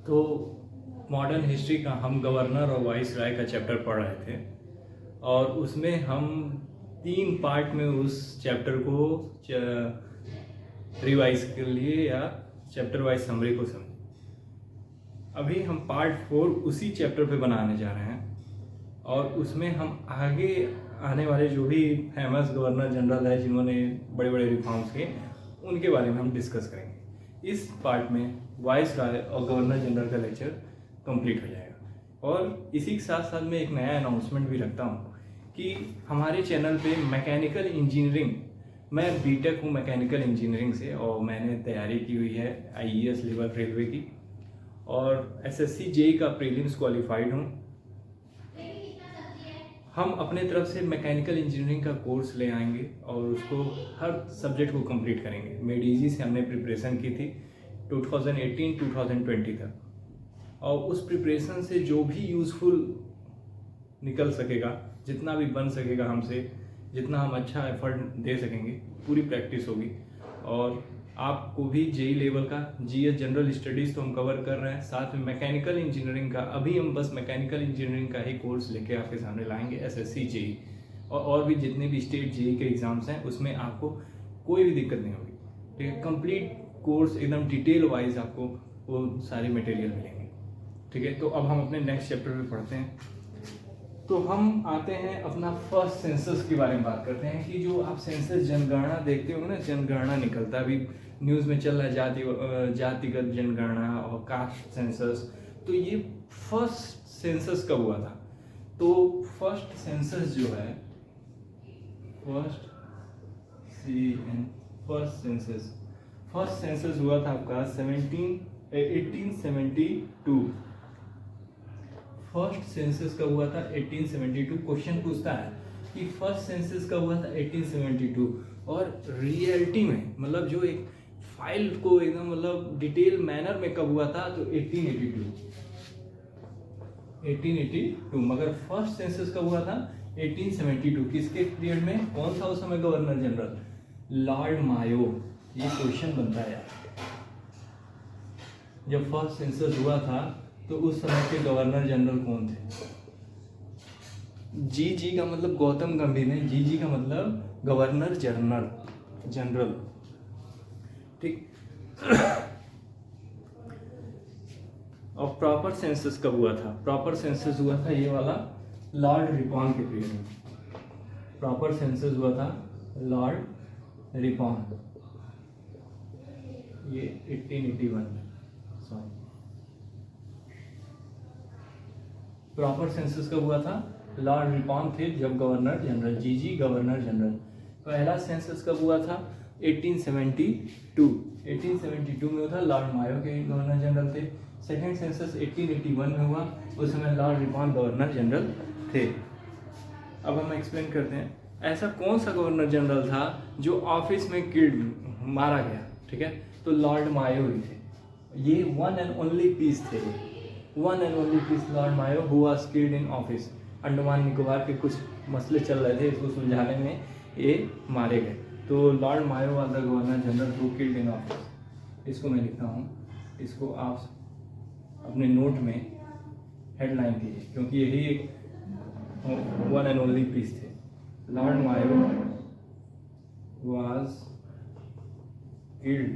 तो modern history का हम गवर्नर और वाइस राय का चैप्टर पढ़ रहे थे और उसमें हम 3 पार्ट में उस चैप्टर को रिवाइज कर लिए या चैप्टर वाइज समरी को समझे। अभी हम पार्ट 4 उसी चैप्टर पे बनाने जा रहे हैं और उसमें हम आगे आने वाले जो भी फेमस गवर्नर जनरल है जिन्होंने बड़े बड़े रिफॉर्म्स किए उनके बारे में हम डिस्कस करेंगे। इस पार्ट में वाइस राय और गवर्नर जनरल का लेक्चर कंप्लीट हो जाएगा और इसी के साथ साथ मैं एक नया अनाउंसमेंट भी रखता हूँ कि हमारे चैनल पे मैकेनिकल इंजीनियरिंग, मैं बीटेक हूँ मैकेनिकल इंजीनियरिंग से और मैंने तैयारी की हुई है आईईएस लेवल रेलवे की और एसएससी जेई का प्रीलिम्स क्वालिफाइड हूँ। हम अपने तरफ से मैकेनिकल इंजीनियरिंग का कोर्स ले आएंगे और उसको हर सब्जेक्ट को कंप्लीट करेंगे। मेडीजी से हमने प्रिपरेशन की थी 2018-2020 तक और उस प्रिपरेशन से जो भी यूज़फुल निकल सकेगा, जितना भी बन सकेगा हमसे, जितना हम अच्छा एफर्ट दे सकेंगे, पूरी प्रैक्टिस होगी। और आपको भी जेई लेवल का जीएस जनरल स्टडीज़ तो हम कवर कर रहे हैं, साथ में मैकेनिकल इंजीनियरिंग का अभी हम बस मैकेनिकल इंजीनियरिंग का ही कोर्स लेके आपके सामने लाएंगे। एसएससी जेई और भी जितने भी स्टेट जेई के एग्ज़ाम्स हैं उसमें आपको कोई भी दिक्कत नहीं होगी। ठीक है, कंप्लीट कोर्स एकदम डिटेल वाइज आपको वो सारे मटेरियल मिलेंगे। ठीक है, तो अब हम अपने नेक्स्ट चैप्टर में पढ़ते हैं। तो हम आते हैं अपना फर्स्ट सेंसस के बारे में बात करते हैं कि जो आप सेंसस जनगणना देखते होंगे ना, जनगणना निकलता है, अभी न्यूज़ में चल रहा है जातिगत जनगणना और कास्ट सेंसस। तो ये फर्स्ट सेंसस कब हुआ था? तो फर्स्ट सेंसस जो है फर्स्ट सेंसस हुआ था आपका 1872। फर्स्ट सेंसस कब हुआ था? 1872। क्वेश्चन पूछता है कि फर्स्ट सेंसस कब हुआ था? 1872। और रियलिटी में मतलब जो एक फाइल को एकदम मतलब डिटेल मैनर में कब हुआ था? तो 1882। मगर फर्स्ट सेंसस कब हुआ था? 1872। किसके पीरियड में? कौन था उस समय गवर्नर जनरल? लॉर्ड मायो। ये क्वेश्चन बनता है यार, जब फर्स्ट सेंसस हुआ था तो उस समय के गवर्नर जनरल कौन थे? जी का मतलब गौतम गंभीर नहीं, जी का मतलब गवर्नर जनरल। ठीक। और प्रॉपर सेंसस कब हुआ था? प्रॉपर सेंसस हुआ था ये वाला लॉर्ड रिपॉन के पीरियड में। प्रॉपर सेंसस हुआ था लॉर्ड रिपॉन, ये 1881 में। सॉरी, प्रॉपर सेंसस कब हुआ था? लॉर्ड रिपॉन थे जब गवर्नर जनरल, जी गवर्नर जनरल। पहला सेंसस कब हुआ था? 1872। 1872 में हुआ था, लॉर्ड मायो के गवर्नर जनरल थे। सेकेंड सेंसस 1881 में हुआ, उस समय लॉर्ड रिपॉन गवर्नर जनरल थे। अब हम एक्सप्लेन करते हैं ऐसा कौन सा गवर्नर जनरल था जो ऑफिस में मारा गया। ठीक है, तो लॉर्ड मायो ही थे। ये वन एंड ओनली पीस थे, one and only piece Lord Mayo who was killed in office. Andaman Nicobar के कुछ मसले चल रहे थे, इसको सुलझाने में ये मारे गए। तो Lord Mayo was the governor general who killed in office. इसको मैं लिखता हूँ, इसको आप अपने नोट में हेडलाइन कीजिए क्योंकि यही एक वन एंड ओनली पीस थे। Lord Mayo was killed,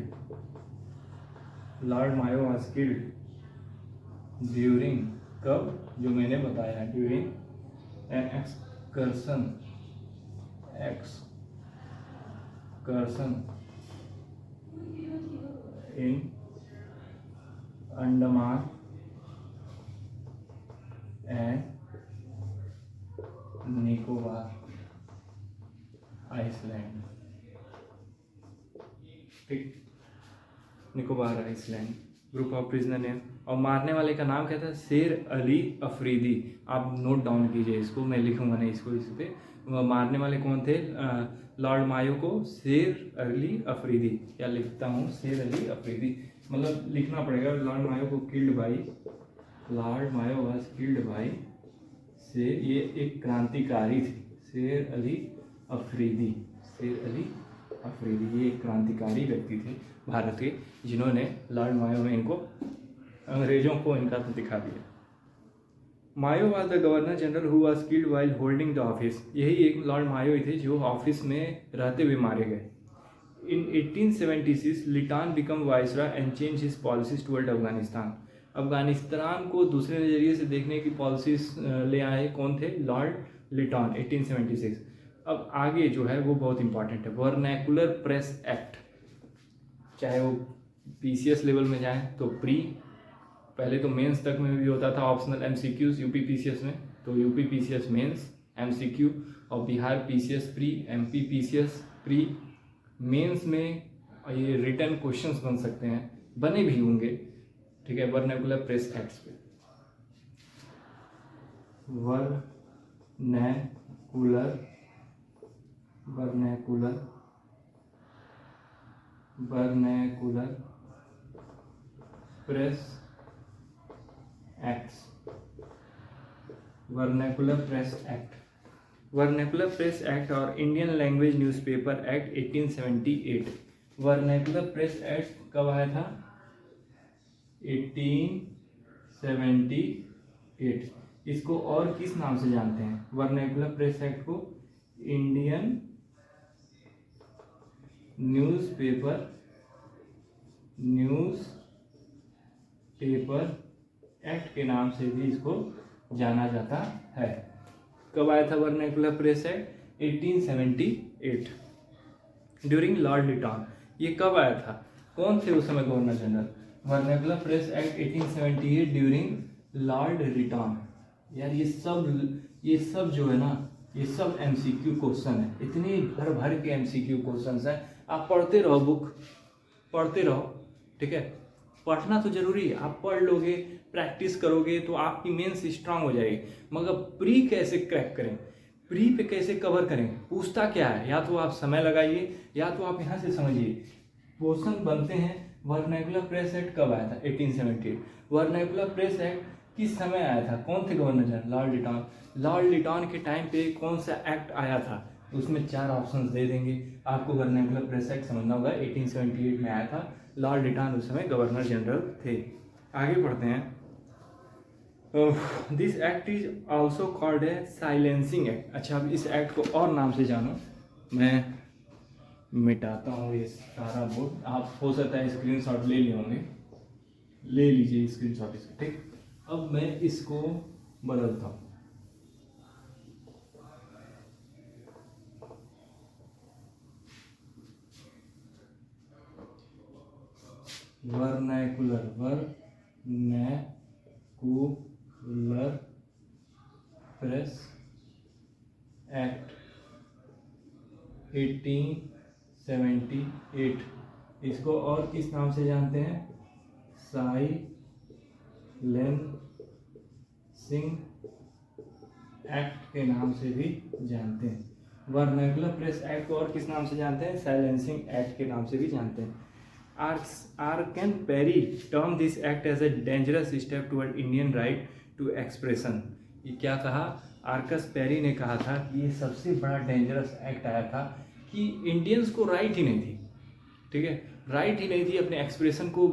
Lord Mayo was killed during, कब? जो मैंने बताया, during an excursion in Andaman and Nicobar island. ठीक, Nicobar island, group of prisoner name. और मारने वाले का नाम क्या था? शेर अली अफरीदी। आप नोट डाउन कीजिए इसको, मैं लिखूंगा नहीं इसको इस पे। मारने वाले कौन थे लॉर्ड मायो को? शेर अली अफरीदी, या लिखता हूँ शेर अली अफरीदी, मतलब लिखना पड़ेगा लॉर्ड मायो को killed by, Lord Mayo was killed by Sher, ये एक क्रांतिकारी थे, शेर अली अफरीदी। शेर अली अफरीदी ये एक क्रांतिकारी व्यक्ति थे भारत के, जिन्होंने लॉर्ड मायो में इनको अंग्रेजों को इनका तो दिखा दिया। Mayo was the governor general who was killed while holding the office. यही एक लॉर्ड मायो ही थे जो ऑफिस में रहते हुए मारे गए। In 1876 Lytton become viceroy and change his policies toward Afghanistan. Afghanistan को दूसरे नज़रिए से देखने की पॉलिसीज ले आए कौन थे? लॉर्ड लिटान, 1876। अब आगे जो है वो बहुत इंपॉर्टेंट है, वर्नैकुलर प्रेस एक्ट। चाहे वो पीसीएस लेवल में जाए तो प्री, पहले तो मेंस तक में भी होता था ऑप्शनल एमसीक्यूज यूपी पीसीएस में, तो यूपी पीसीएस मेंस एमसीक्यू, और Bihar PCS pre, MP PCS pre. Mains में ये रिटर्न क्वेश्चंस बन सकते हैं, बने भी होंगे, ठीक है। वर्नैकुलर प्रेस एक्ट्स पे vernacular press acts, vernacular press act, vernacular press act और Indian language newspaper act 1878। Vernacular press act कब आया था? 1878। इसको और किस नाम से जानते हैं? वर्नैकुलर प्रेस एक्ट को इंडियन न्यूज़पेपर एक्ट के नाम से भी इसको जाना जाता है। कब आया था vernacular press act? 1878 during Lord Lytton. ये कब आया था? कौन थे उस समय governor general? Vernacular press act 1878 during Lord Lytton. यार ये सब जो है ना, ये सब एमसीक्यू क्वेश्चन है, इतने भर भर के एमसीक्यू क्वेश्चन है। आप पढ़ते रहो, बुक पढ़ते रहो, ठीक है। पढ़ना तो जरूरी है, आप पढ़ लोगे, प्रैक्टिस करोगे तो आपकी मेंस स्ट्रांग हो जाएगी। मगर प्री कैसे क्रैक करें, प्री पे कैसे कवर करें? पूछता क्या है? या तो आप समय लगाइए या तो आप यहाँ से समझिए। क्वेश्चन बनते हैं। वर्नैकुलर प्रेस एक्ट कब आया था? 1878। वर्नैकुलर प्रेस एक्ट किस समय आया था? कौन थे गवर्नर जनरल? लॉर्ड लिटॉन। लॉर्ड लिटॉन के टाइम पे कौन सा एक्ट आया था? उसमें 4 ऑप्शंस दे देंगे आपको। वर्नैकुलर प्रेस एक्ट समझना होगा, 1878 में आया था। लॉर्ड लिटॉन उस समय गवर्नर जनरल थे। आगे बढ़ते हैं। This act is also called a silencing act. अच्छा, अब इस एक्ट को और नाम से जानो। मैं मिटाता हूँ ये सारा बोर्ड। आप हो सकता है स्क्रीनशॉट ले लिए होंगे, ले लीजिए स्क्रीनशॉट इसका, ठीक। अब मैं इसको बदलता हूँ। Vernacular press act 1878। इसको और किस नाम से जानते हैं? साइलेंसिंग एक्ट के नाम से भी जानते हैं। वर्नैकुलर प्रेस एक्ट को और किस नाम से जानते हैं? साइलेंसिंग एक्ट के नाम से भी जानते हैं। आर्कन Perry termed this act as a dangerous step toward Indian right to expression. ये क्या कहा? आर्कस पेरी ने कहा था कि ये सबसे बड़ा डेंजरस एक्ट आया था कि इंडियंस को राइट ही नहीं थी, ठीक है, राइट ही नहीं थी अपने एक्सप्रेशन को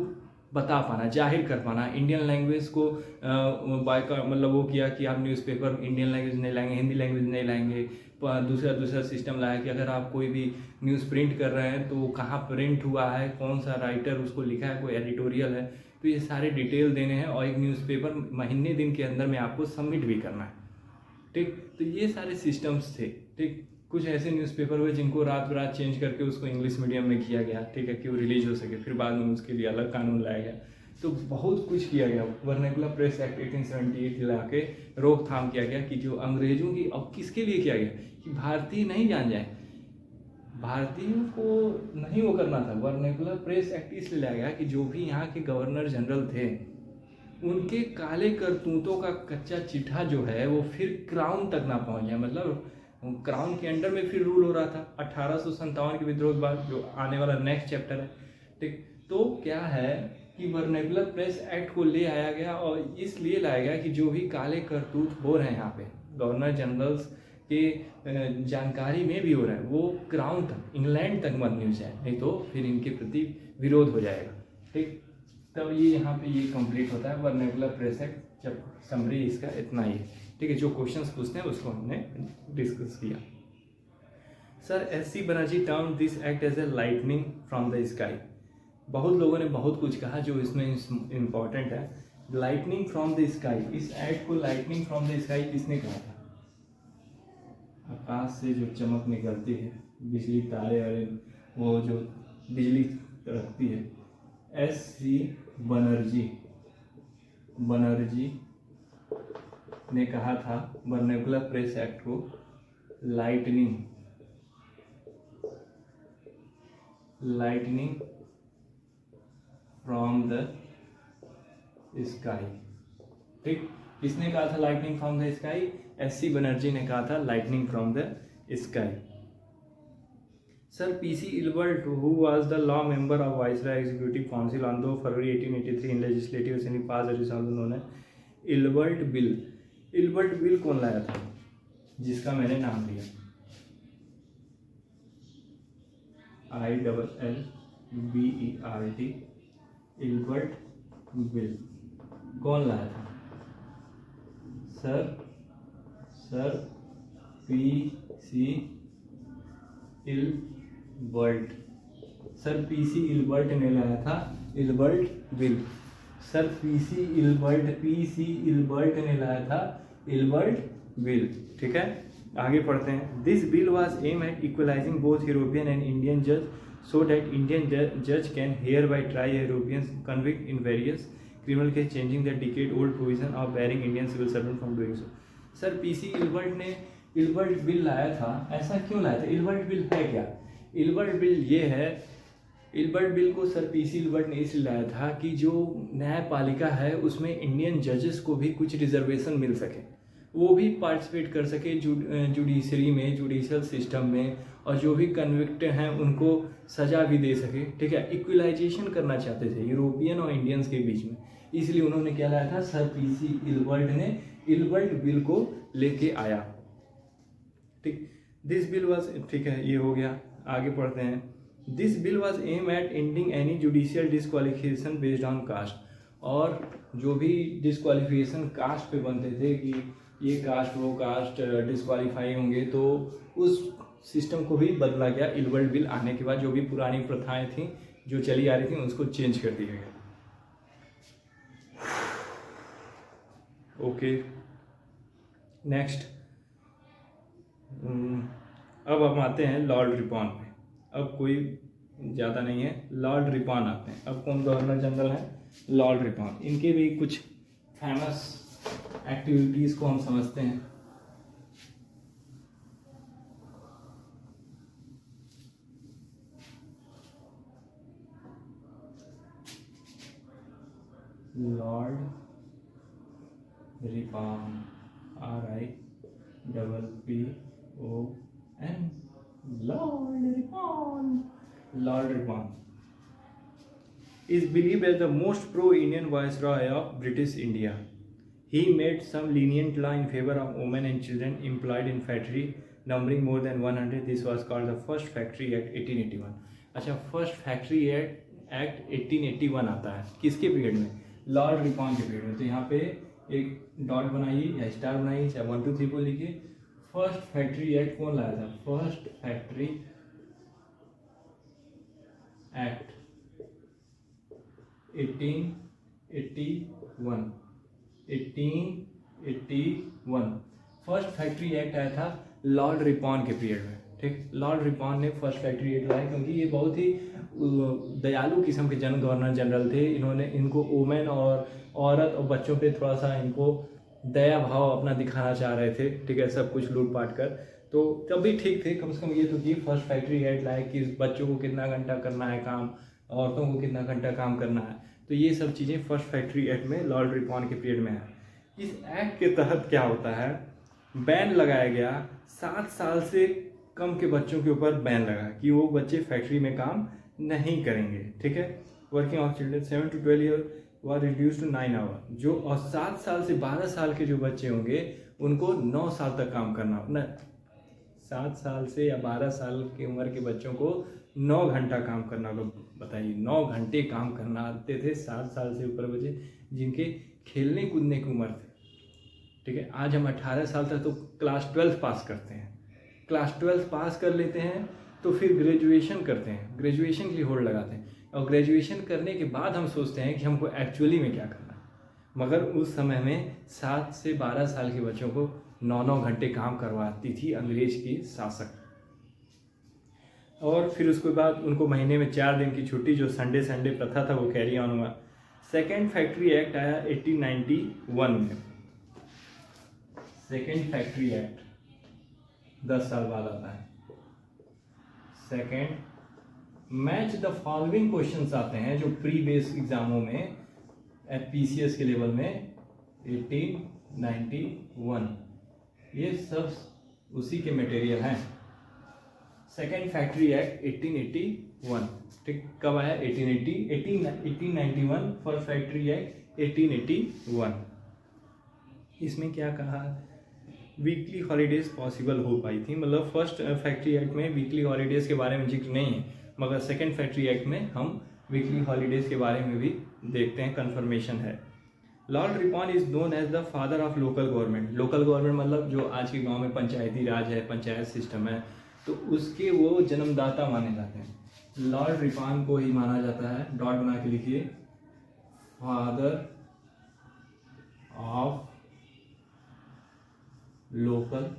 बता पाना, जाहिर कर पाना। इंडियन लैंग्वेज को मतलब वो किया कि आप न्यूज़पेपर इंडियन लैंग्वेज नहीं लाएंगे, हिंदी लैंग्वेज नहीं लाएंगे। दूसरा सिस्टम लाया कि अगर आप कोई भी न्यूज़ प्रिंट कर रहे हैं तो वो कहाँ प्रिंट हुआ है, कौन सा राइटर उसको लिखा है, कोई एडिटोरियल है, तो ये सारे डिटेल देने हैं और एक न्यूज़पेपर महीने दिन के अंदर में आपको सबमिट भी करना है, ठीक। तो ये सारे सिस्टम्स थे, ठीक। कुछ ऐसे न्यूज़पेपर हुए जिनको रात बरात चेंज करके उसको इंग्लिश मीडियम में किया गया, ठीक है, कि वो रिलीज हो सके, फिर बाद में उसके लिए अलग कानून लाया गया। तो बहुत कुछ किया गया। वर्नैकुलर प्रेस एक्ट 1878 ला के रोकथाम किया गया कि जो अंग्रेजों की, अब किसके लिए किया गया कि भारतीय नहीं जान जाए, भारतीयों को नहीं वो करना था। वर्नैकुलर प्रेस एक्ट इसलिए लाया गया कि जो भी यहाँ के गवर्नर जनरल थे उनके काले करतूतों का कच्चा चिट्ठा जो है वो फिर क्राउन तक ना पहुँच जाए। मतलब क्राउन के अंडर में फिर रूल हो रहा था 1857 के विद्रोह के बाद, जो आने वाला नेक्स्ट चैप्टर है, ठीक। तो क्या है कि वर्नैकुलर प्रेस एक्ट को ले आया गया और इसलिए लाया गया कि जो भी काले करतूत हो रहे हैं यहाँ पे गवर्नर जनरल्स के जानकारी में भी हो रहा है वो क्राउन तक, इंग्लैंड तक मत न्यूज जाए, नहीं तो फिर इनके प्रति विरोध हो जाएगा, ठीक। तब ये यहाँ पे ये कंप्लीट होता है वर्नेकुलर प्रेस एक्ट। जब समरी इसका इतना ही है, ठीक है। जो क्वेश्चंस पूछते हैं उसको हमने डिस्कस किया। Sir SC. Banerjee termed this act as a lightning from the sky. बहुत लोगों ने बहुत कुछ कहा जो इसमें इम्पॉर्टेंट है। लाइटनिंग फ्रॉम द स्काई, इस एक्ट को लाइटनिंग फ्रॉम द स्काई किसने कहा था? आकाश से जो चमक निकलती है, बिजली तारे और वो जो बिजली रखती है, एस.सी. बनर्जी ने कहा था वर्नेकुलर प्रेस एक्ट को लाइटनिंग फ्रॉम द स्काई। ठीक, किसने कहा था lightning from the sky? SC. Banerjee ने कहा था lightning from the sky. Sir PC Ilbert who was the law member of viceroy executive council on 2 February 1883 in legislative assembly pass a resolution known as Ilbert bill. Ilbert bill कौन लाया था जिसका मैंने नाम लिया? ILLBERT, इल्बर्ट बिल कौन लाया था? Sir PC Ilbert. Sir PC Ilbert ने लाया था Ilbert bill. Sir PC Ilbert ने लाया था इल्बर्ट बिल। ठीक है, आगे पढ़ते हैं। This bill was aim eight equalising both European and Indian जज सो दैट इंडियन जज can hear by try European convict in various criminal case changing the decade old provision of bearing Indian civil servant from doing so. Sir PC Ilbert ने Ilbert bill लाया था। ऐसा क्यों लाया था? Ilbert bill है क्या? इल्बर्ट बिल ये है, इल्बर्ट बिल को सर पीसी इल्बर्ट ने इसलिए लाया था कि जो न्यायपालिका है उसमें इंडियन जजेस को भी कुछ रिजर्वेशन मिल सके, वो भी पार्टिसिपेट कर सके जुडिशरी में, जुडिशियल सिस्टम में, और जो भी कन्विक्ट हैं उनको सज़ा भी दे सके। ठीक है, इक्वलाइजेशन करना चाहते थे यूरोपियन और इंडियंस के बीच में, इसलिए उन्होंने क्या लाया था? सर पीसी इल्बर्ट ने इल्बर्ट बिल को लेके आया। ठीक, दिस बिल वाज, ठीक है ये हो गया। आगे पढ़ते हैं। This bill was aim at ending any judicial disqualification based on caste. और जो भी डिस्क्वालिफिकेशन कास्ट पे बनते थे कि ये कास्ट वो कास्ट डिस्क्वालीफाई होंगे, तो उस सिस्टम को भी बदला गया इल्बर्ट बिल आने के बाद। जो भी पुरानी प्रथाएं थी जो चली आ रही थी उसको चेंज कर दिया गया। Okay, next. अब हम आते हैं लॉर्ड रिपॉन पे। अब कोई ज़्यादा नहीं है, लॉर्ड रिपॉन आते हैं। अब कौन गवर्नर जनरल है? Lord Ripon. इनके भी कुछ फेमस एक्टिविटीज़ को हम समझते हैं। Lord Ripon, RIPPON, Lord Ripon. Lord Ripon is believed as the most pro-Indian viceroy of British India. He made some lenient law in favor of women and children employed in factory numbering more than 100. This was called the First Factory Act 1881. अच्छा, first factory act 1881 आता है किसके period में? Lord रिपॉन के period में। तो यहाँ पे एक डॉट बनाइए या स्टार बनाइए, चाहे 1 2 3 4 लिखिए। फर्स्ट फैक्ट्री एक्ट कौन लाया था? First factory act 1881। First factory act आया था लॉर्ड रिपॉन के पीरियड में। ठीक, लॉर्ड रिपॉन ने फर्स्ट फैक्ट्री एक्ट लाया क्योंकि ये बहुत ही दयालु किस्म के गवर्नर जनरल थे। इन्होंने इनको वुमेन और औरत और बच्चों पे थोड़ा सा इनको दया भाव अपना दिखाना चाह रहे थे। ठीक है, सब कुछ लूट पाट कर, तो तब भी ठीक थे। कम से कम ये तो कि फर्स्ट फैक्ट्री एक्ट लाए कि बच्चों को कितना घंटा करना है काम, औरतों को कितना घंटा काम करना है। तो ये सब चीज़ें फर्स्ट फैक्ट्री एक्ट में लॉर्ड रिपॉन के पीरियड में है। इस एक्ट के तहत क्या होता है? बैन लगाया गया 7 साल से कम के बच्चों के ऊपर बैन लगा कि वो बच्चे फैक्ट्री में काम नहीं करेंगे। ठीक है, working of children 7 to 12 year were reduce to 9 hour. जो और 7 साल से 12 साल के जो बच्चे होंगे उनको 9 साल तक काम करना। अपना 7 साल से या 12 साल की उम्र के बच्चों को 9 घंटा काम करना को बताइए, 9 घंटे काम करना आते थे 7 साल से ऊपर बच्चे जिनके खेलने कूदने की उम्र थी। ठीक है, आज हम 18 साल तक तो क्लास 12 पास करते हैं, क्लास 12 पास कर लेते हैं तो फिर ग्रेजुएशन करते हैं, ग्रेजुएशन के लिए होड़ लगाते हैं, और ग्रेजुएशन करने के बाद हम सोचते हैं कि हमको एक्चुअली में क्या करना है। मगर उस समय में 7 से 12 साल के बच्चों को 9-9 घंटे काम करवाती थी अंग्रेज की शासक। और फिर उसके बाद उनको महीने में 4 दिन की छुट्टी, जो संडे प्रथा था वो कैरी ऑन हुआ। सेकेंड फैक्ट्री एक्ट आया 1891 में। सेकेंड फैक्ट्री एक्ट 10 साल बाद आता है। Second, match the following questions आते हैं जो प्री बेस एग्जामों में पीसीएस के लेवल में 1891, ये सब उसी के मटेरियल हैं। सेकेंड फैक्ट्री एक्ट 1881, ठीक, कब आया? 1891 फॉर फैक्ट्री एक्ट 1881। इसमें क्या कहा? वीकली हॉलीडेज पॉसिबल हो पाई थी, मतलब फर्स्ट फैक्ट्री एक्ट में वीकली हॉलीडेज के बारे में जिक्र नहीं है, मगर सेकेंड फैक्ट्री एक्ट में हम वीकली हॉलीडेज के बारे में भी देखते हैं, कंफर्मेशन है। Lord Ripon is known as the father of local government. Local government मतलब जो आज के गांव में पंचायती राज है, पंचायत सिस्टम है, तो उसके वो जन्मदाता माने जाते हैं। लॉर्ड रिपॉन को ही माना जाता है, डॉट बना के लिखिए, father of local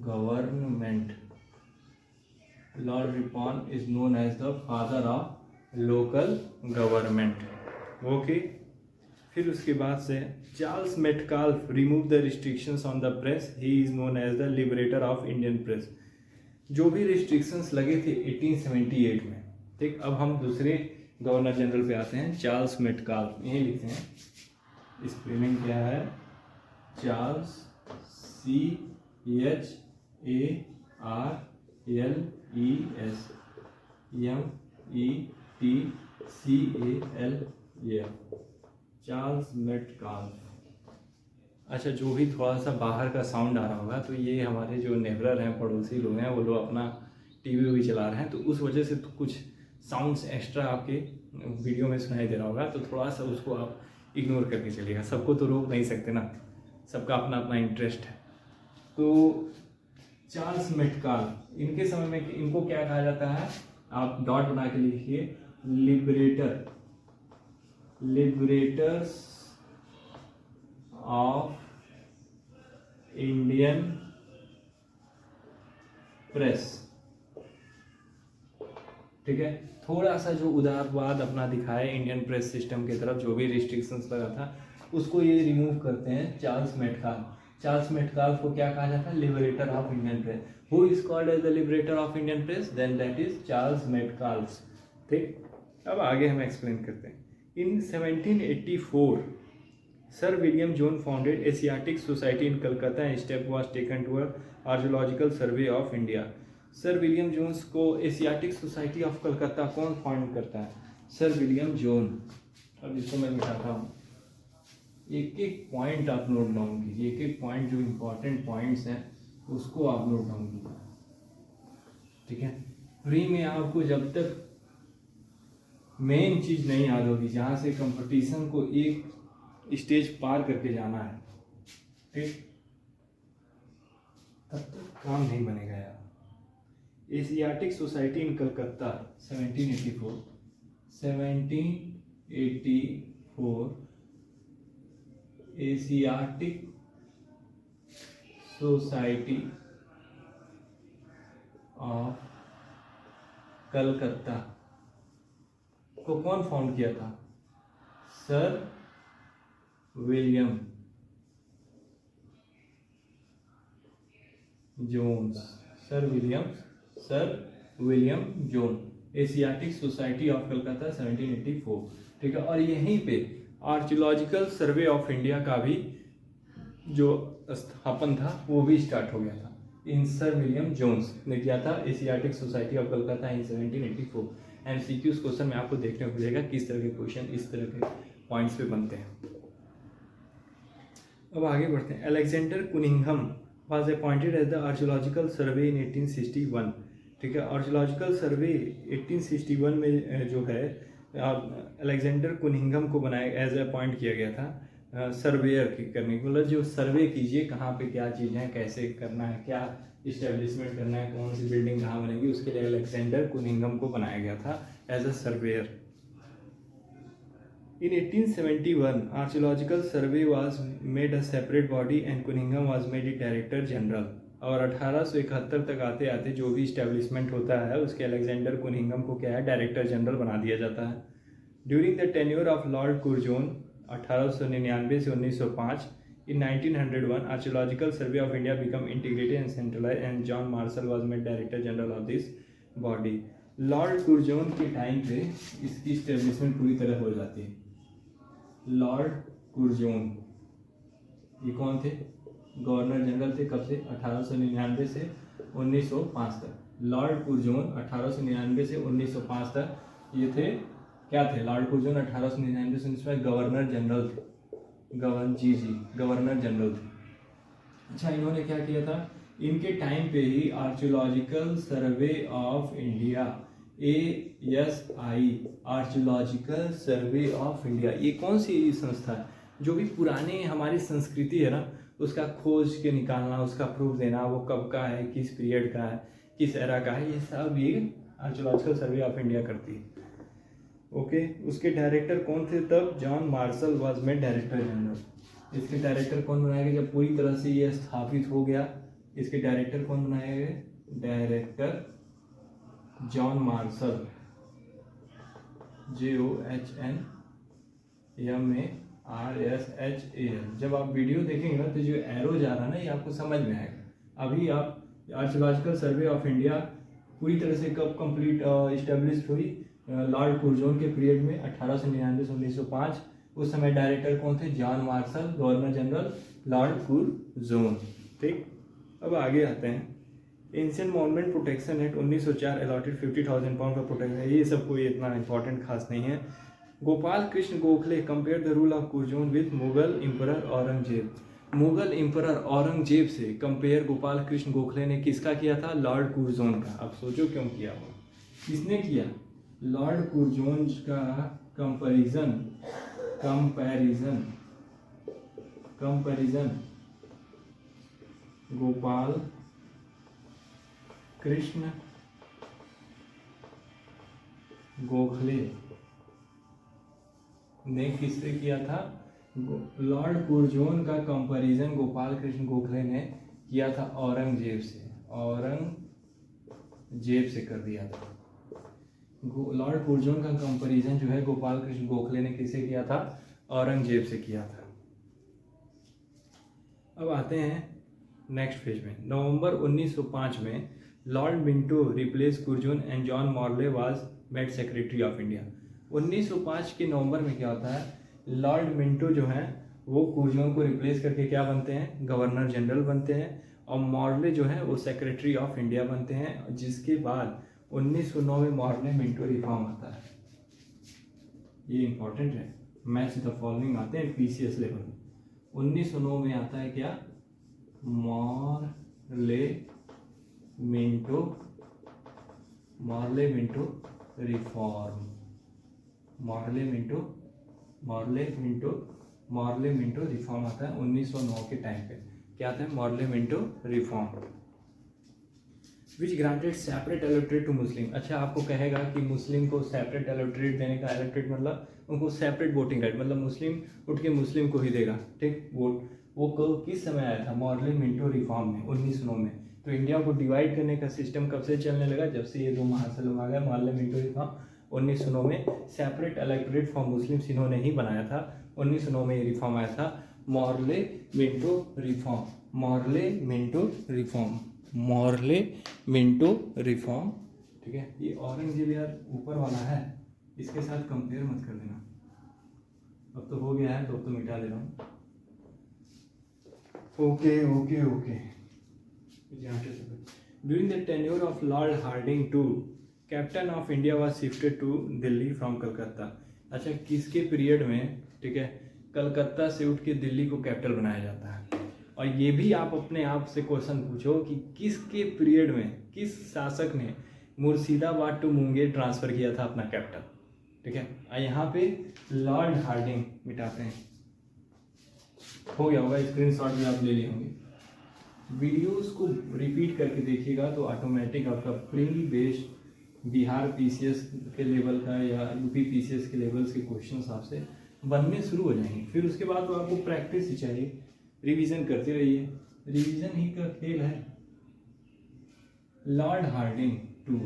government. Lord Ripon is known as the father of local government. Okay, फिर उसके बाद से Charles Metcalfe remove the restrictions on the press, he is known as the liberator of Indian press. जो भी restrictions लगे थे 1878 में, ठीक। अब हम दूसरे गवर्नर जनरल पे आते हैं, चार्ल्स मेटकाल्फ, यही लिखते हैं, स्पेलिंग क्या है? Charles, CHARLES METCALF, Charles Metcalfe. अच्छा, जो भी थोड़ा सा बाहर का साउंड आ रहा होगा तो ये हमारे जो नेबरर हैं, पड़ोसी लोग हैं, वो लोग अपना टीवी भी चला रहे हैं, तो उस वजह से तो कुछ साउंड्स एक्स्ट्रा आपके वीडियो में सुनाई दे रहा होगा, तो थोड़ा सा उसको आप इग्नोर करके चलिएगा। सबको तो रोक नहीं सकते ना, सबका अपना अपना इंटरेस्ट है। तो चार्ल्स मेटकाल्फ, इनके समय में इनको क्या कहा जाता है? आप डॉट बना के लिखिए, लिबरेटर्स ऑफ इंडियन प्रेस। ठीक है, थोड़ा सा जो उदारवाद अपना दिखाए इंडियन प्रेस सिस्टम की तरफ, जो भी रिस्ट्रिक्शंस लगा था उसको ये रिमूव करते हैं चार्ल्स मेटकाल्फ। चार्ल्स मेटकाल्फ को क्या कहा जाता है? Liberator of Indian press. Who is called as the liberator of Indian press? Then that is Charles Metcalfe. ठीक, अब आगे हम एक्सप्लेन करते हैं। In 1784 sir William Jone founded Asiatic society in Calcutta and step was taken to archaeological survey of India. Sir William Jones को Asiatic society of Calcutta कौन found करता है? Sir William Jone. अब इसको मैं लिखाता हूँ, एक एक पॉइंट आप नोट डाउन कीजिए, एक एक पॉइंट जो इम्पोर्टेंट पॉइंट्स हैं उसको आप नोट डाउन कीजिए। ठीक है, प्री में आपको जब तक मेन चीज नहीं याद होगी, जहाँ से कंपटीशन को एक स्टेज पार करके जाना है, ठीक, तब तक काम नहीं बनेगा यार। Asiatic society in Calcutta 1784 Asiatic society of Calcutta को कौन फाउंड किया था? Sir William Jones. Sir William Jones, Asiatic society of Calcutta 1784। ठीक है, और यहीं पे आर्कियोलॉजिकल सर्वे ऑफ इंडिया का भी जो स्थापन था वो भी स्टार्ट हो गया था। इन सर विलियम जोन्स ने किया था, Asiatic society of Calcutta in 1784। MCQs question में आपको देखने को मिलेगा किस तरह के क्वेश्चन इस तरह के पॉइंट्स पे बनते हैं। अब आगे बढ़ते हैं। Alexander Cunningham was appointed as the archaeological survey in 1861। ठीक है। आर्कियोलॉजिकल सर्वे 1861 में जो है अलेक्जेंडर कुनिंघम को बनाया एज अपॉइंट किया गया था सर्वेयर की करने की, मतलब जो सर्वे कीजिए कहाँ पे क्या चीज़ें हैं, कैसे करना है, क्या इस्टेब्लिशमेंट करना है, कौन सी बिल्डिंग कहाँ बनेगी, उसके लिए अलेक्जेंडर कुनिंघम को बनाया गया था as a surveyor. In 1871, Archaeological Survey was made a separate body and Cunningham was made the Director General। और 1871 तक आते आते जो भी इस्टेब्लिशमेंट होता है उसके अलेक्जेंडर कुनिंघम को क्या है, डायरेक्टर जनरल बना दिया जाता है। During the tenure of Lord Curzon 1899 से 1905, in 1901 archaeological survey of India become integrated and centralised and John Marshall was made director general of this body. Lord Curzon के टाइम पे इसकी इस्टेब्लिशमेंट पूरी तरह हो जाती है। लॉर्ड कुर्जोन ये कौन थे, गवर्नर जनरल थे, कब से, 1899 से 1905 तक। लॉर्ड कुर्जोन 1899 से 1905 तक ये थे, क्या थे, लॉर्ड कुर्जोन 1899 से 1905 गवर्नर जनरल थे, गवर्नर जनरल थे। अच्छा, इन्होंने क्या किया था, इनके टाइम पे ही archaeological survey of India ASI archaeological survey of India, ये कौन सी संस्था है, जो भी पुराने हमारी संस्कृति है ना उसका खोज के निकालना, उसका प्रूफ देना, वो कब का है, किस पीरियड का है, किस एरा का है, ये सब ये आर्कियोलॉजिकल सर्वे ऑफ इंडिया करती है। ओके, उसके डायरेक्टर कौन थे तब, John Marshall was made director general. इसके डायरेक्टर कौन बनाया गया जब पूरी तरह से ये स्थापित हो गया, इसके डायरेक्टर कौन बनाए गए, डायरेक्टर जॉन मार्शल, JOHNMARSHAL। जब आप वीडियो देखेंगे ना तो जो एरो जा रहा है ना ये आपको समझ में आएगा। अभी आप आर्कियोलॉजिकल सर्वे ऑफ इंडिया पूरी तरह से कब कंप्लीट इस्टेब्लिश हुई, लॉर्ड कुर्जोन के पीरियड में 1899 से 1905। उस समय डायरेक्टर कौन थे, John Marshall, governor general Lord Curzon. ठीक, अब आगे आते हैं। Ancient monument protection act 1904 allotted 50,000 pound for protection, ये सब कोई इतना इंपॉर्टेंट खास नहीं है। Gopal Krishna Gokhale compare the rule of Curzon with Mughal emperor Aurangzeb. Mughal emperor Aurangzeb से कंपेयर गोपाल कृष्ण गोखले ने किसका किया था, लॉर्ड कुर्जोन का। अब सोचो क्यों किया वो, किसने किया, लॉर्ड कुर्जोन का कंपैरिजन गोपाल कृष्ण गोखले ने किससे किया था, लॉर्ड कुर्जोन का कंपैरिजन गोपाल कृष्ण गोखले ने किया था औरंगजेब से कर दिया था। लॉर्ड कुर्जोन का कंपैरिजन जो है गोपाल कृष्ण गोखले ने किससे किया था, औरंगजेब से किया था। अब आते हैं नेक्स्ट फेज में। नवंबर 1905 में Lord Minto replace Curzon and John Morley was made secretary of India. 1905 के नवंबर में क्या होता है, लॉर्ड मिंटो जो है वो कुर्जोन को रिप्लेस करके क्या बनते हैं, गवर्नर जनरल बनते हैं, और मॉर्ले जो है वो सेक्रेटरी ऑफ इंडिया बनते हैं। जिसके बाद 1909 में मॉर्ले मिंटो रिफॉर्म आता है। ये इंपॉर्टेंट है, मैच द फॉलोइंग आते हैं PCS लेवल। 1909 में आता है क्या, Morley Minto reform. Morley Minto reform आता है 1909 के टाइम पे। क्या आता है, Morley Minto reform, which granted separate electorate to Muslim. अच्छा, आपको कहेगा कि मुस्लिम को सेपरेट इलेक्टोरेट देने का, इलेक्टोरेट मतलब उनको सेपरेट वोटिंग राइट, मतलब मुस्लिम उठ के मुस्लिम को ही देगा, ठीक, वोट। वो किस समय आया था, मॉर्ले मिंटो रिफॉर्म में 1909 में। तो इंडिया को डिवाइड करने का सिस्टम कब से चलने लगा, जब से ये दो महाशय लोग आ गए। मॉर्ले मिंटो रिफॉर्म 1909 में, सेपरेट इलेक्टोरेट फॉर मुस्लिम्स इन्होंने ही बनाया था। 1909 में ये रिफॉर्म आया था, मॉर्ले मिंटो रिफॉर्म। ठीक है, ये औरंगजेब यार ऊपर वाला है, इसके साथ कंपेयर मत कर देना। अब तो हो गया है तो अब तो मिटा दे रहा हूँ। Okay. During the tenure of Lord Hardinge two capital of India was shifted to Delhi from Calcutta. अच्छा, किसके पीरियड में, ठीक है, कलकत्ता से उठ के दिल्ली को कैपिटल बनाया जाता है। और ये भी आप अपने आप से क्वेश्चन पूछो कि किसके पीरियड में, किस शासक ने मुर्शिदाबाद टू मुंगेर ट्रांसफ़र किया था अपना कैपिटल। ठीक है, यहाँ पे लॉर्ड हार्डिंग मिटाते हैं, हो गया होगा, स्क्रीनशॉट भी आप ले लिए होंगे। वीडियोस को रिपीट करके देखिएगा तो ऑटोमेटिक आपका प्री बेस्ड बिहार पीसीएस के लेवल का या यूपी पीसीएस के लेवल्स के क्वेश्चंस आपसे बनने शुरू हो जाएंगे। फिर उसके बाद तो आपको प्रैक्टिस ही चाहिए, रिवीजन करते रहिए, रिवीजन ही का खेल है। Lord Hardinge two,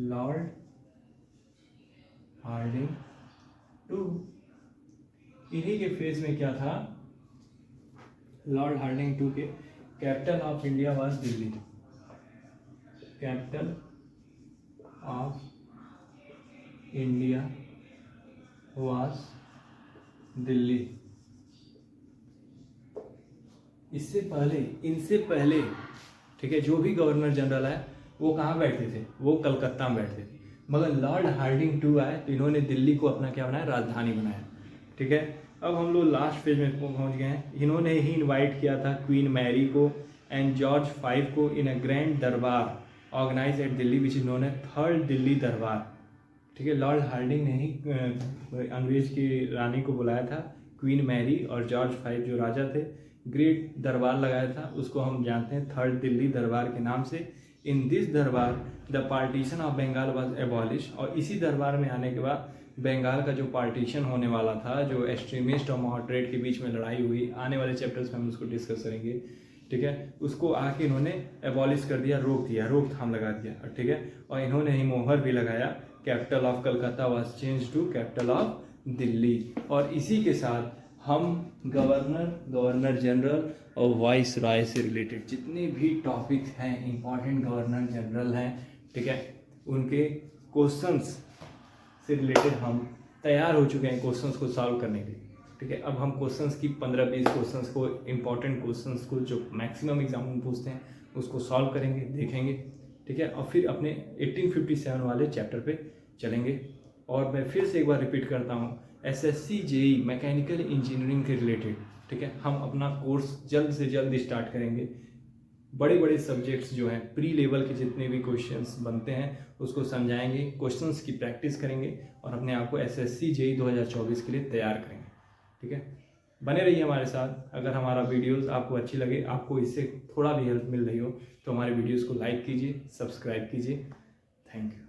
Lord Hardinge two, इन्हीं के फेस में क्या था, लॉर्ड हार्डिंग टू के capital of India was Delhi, capital of India was Delhi. इससे पहले, इनसे पहले, ठीक है, जो भी गवर्नर जनरल है वो कहाँ बैठे थे, वो कलकत्ता में बैठे थे, मगर लॉर्ड हार्डिंग टू आए तो इन्होंने दिल्ली को अपना क्या बनाया, राजधानी बनाया। ठीक है, अब हम लोग लास्ट फेज में पहुंच गए हैं। इन्होंने ही इनवाइट किया था क्वीन मैरी को एंड जॉर्ज V को in a grand durbar organise at Delhi which is known as third Delhi durbar. ठीक है, लॉर्ड हार्डिंग ने ही अंग्रेज की रानी को बुलाया था, क्वीन मैरी और जॉर्ज V जो राजा थे, ग्रेट दरबार लगाया था, उसको हम जानते हैं थर्ड दिल्ली दरबार के नाम से। In this durbar the partition of Bengal was abolish, और इसी दरबार में आने के बाद बंगाल का जो पार्टीशन होने वाला था, जो एक्सट्रीमिस्ट और मॉडरेट के बीच में लड़ाई हुई, आने वाले चैप्टर्स में हम उसको डिस्कस करेंगे। ठीक है, उसको आके इन्होंने एबॉलिश कर दिया, रोक दिया, रोकथाम लगा दिया। ठीक है, और इन्होंने ही मोहर भी लगाया, capital of Calcutta was change to capital of Delhi. और इसी के साथ हम गवर्नर जनरल और वाइस रॉय से रिलेटेड जितने भी टॉपिक्स हैं, इंपॉर्टेंट गवर्नर जनरल हैं, ठीक है, उनके क्वेश्चंस से रिलेटेड हम तैयार हो चुके हैं क्वेश्चंस को सॉल्व करने के लिए। ठीक है, अब हम क्वेश्चंस की 15-20 क्वेश्चंस को, इंपॉर्टेंट क्वेश्चंस को जो मैक्सिमम एग्जाम में पूछते हैं उसको सॉल्व करेंगे, देखेंगे। ठीक है, और फिर अपने 1857 वाले चैप्टर पे चलेंगे। और मैं फिर से एक बार रिपीट करता हूँ, SSC JEE मैकेनिकल इंजीनियरिंग के रिलेटेड, ठीक है, हम अपना कोर्स जल्द से जल्द स्टार्ट करेंगे। बड़े बड़े सब्जेक्ट्स जो हैं, प्री लेवल के जितने भी क्वेश्चंस बनते हैं उसको समझाएंगे, क्वेश्चंस की प्रैक्टिस करेंगे और अपने आप को SSC JEE 2024 के लिए तैयार करेंगे। ठीक है, बने रहिए हमारे साथ। अगर हमारा वीडियोस आपको अच्छी लगे, आपको इससे थोड़ा भी हेल्प मिल रही हो, तो हमारे वीडियोस को लाइक कीजिए, सब्सक्राइब कीजिए। Thank you.